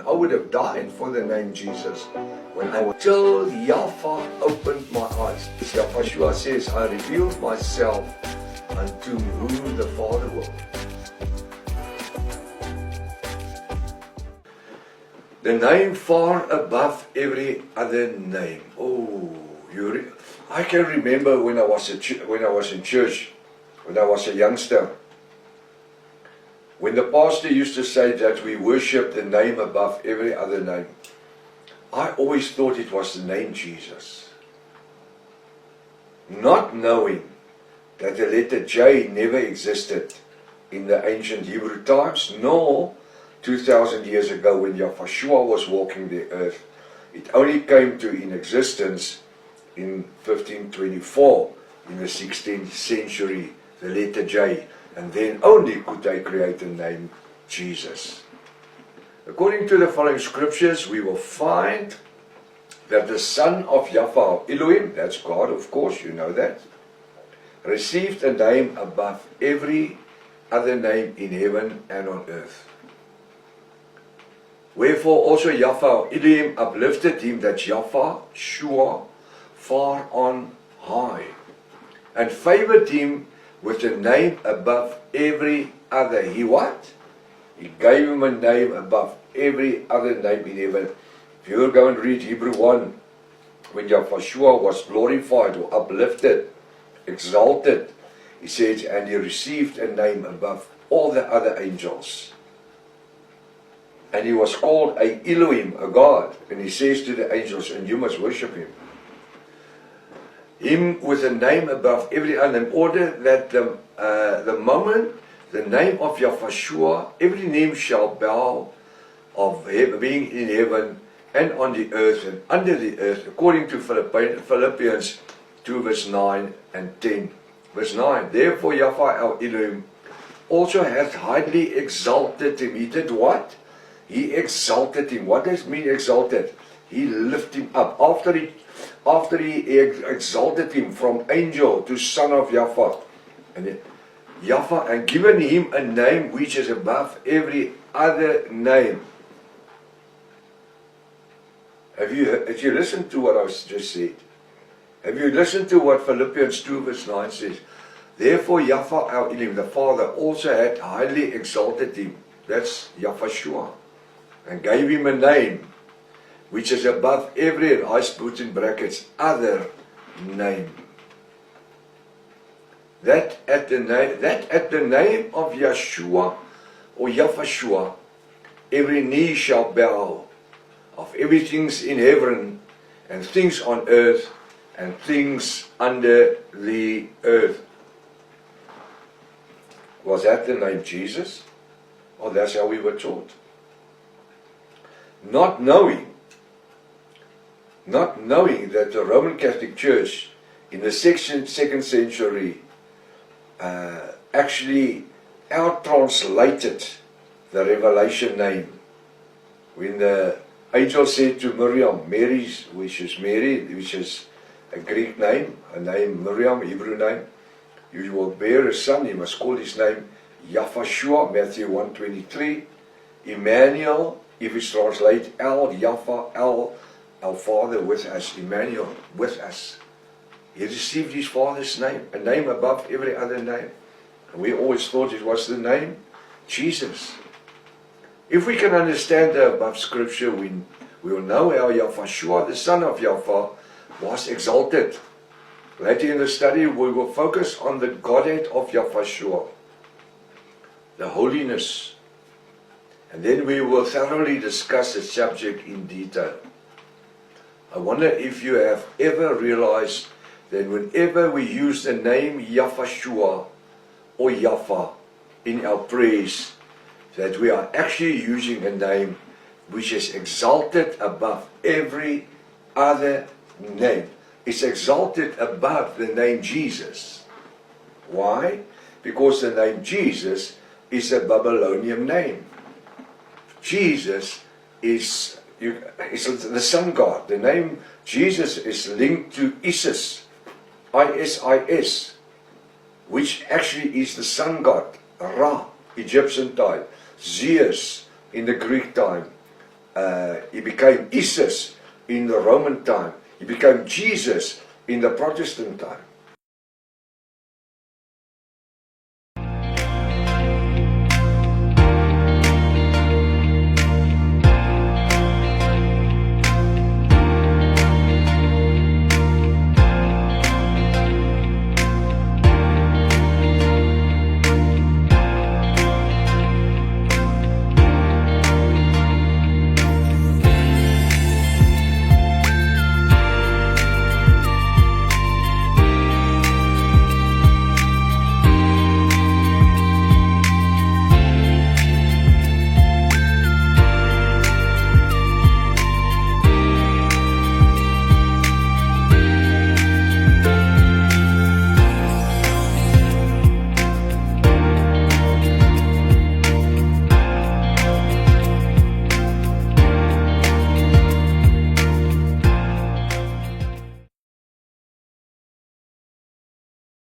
I would have died for the name Jesus until Yahweh opened my eyes. Yahweh says, I revealed myself unto who the Father will. The name far above every other name. Oh, I can remember when I was in church, when I was a youngster, when the pastor used to say that we worship the name above every other name. I always thought it was the name Jesus, not knowing that the letter J never existed in the ancient Hebrew times, nor 2,000 years ago when Yahweh was walking the earth. It only came in existence in 1524, in the 16th century, the letter J, and then only could they create the name Jesus. According to the following scriptures, we will find that the son of Yahweh, Elohim, that's God, of course, you know that, received a name above every other name in heaven and on earth. Wherefore also Yahweh, Elohim, uplifted him, that Yahweh, Shua, far on high, and favored him with a name above every other. He what? He gave him a name above every other name in heaven. If you will go and read Hebrew 1, when Yahweh was glorified or uplifted, exalted, he says, and he received a name above all the other angels. And he was called a Elohim, a God. And he says to the angels, and you must worship him. Him with a name above every other, in order that the moment the name of Yahweh, every name shall bow of being in heaven and on the earth and under the earth, according to Philippians 2 verse 9 and 10. Verse 9, therefore Yahweh our Elohim also hath highly exalted him. He did what? He exalted him. What does it mean exalted? He lifted him up. After he exalted him from angel to son of Yahweh, and given him a name which is above every other name. Have you listened to what I just said? Have you listened to what Philippians 2 verse 9 says? Therefore Yahweh our Elohim, the Father, also had highly exalted him. That's Yahweh, and gave him a name which is above every, and I put in brackets, other name. That at the name of Yeshua or Yahweh, every knee shall bow, of everything in heaven and things on earth and things under the earth. Was that the name Jesus? Or that's how we were taught? Not knowing that the Roman Catholic Church in the 2nd century actually out-translated the revelation name. When the angel said to Miriam, Mary, which is a Greek name, a name Miriam, Hebrew name, you will bear a son, you must call his name Yahweh, Matthew 1:23, Emmanuel, if it's translated El, Yahweh, our Father with us, Emmanuel, with us. He received his Father's name, a name above every other name. And we always thought it was the name Jesus. If we can understand the above scripture, we will know how Yahweh, the son of Yahweh, was exalted. Later in the study, we will focus on the Godhead of Yahweh, the holiness. And then we will thoroughly discuss the subject in detail. I wonder if you have ever realized that whenever we use the name Yahweh or Yahweh in our prayers, that we are actually using a name which is exalted above every other name. It's exalted above the name Jesus. Why? Because the name Jesus is a Babylonian name. Jesus is the sun god. The name Jesus is linked to Isis, I-S-I-S, which actually is the sun god, Ra, Egyptian time, Zeus in the Greek time, he became Isis in the Roman time. He became Jesus in the Protestant time.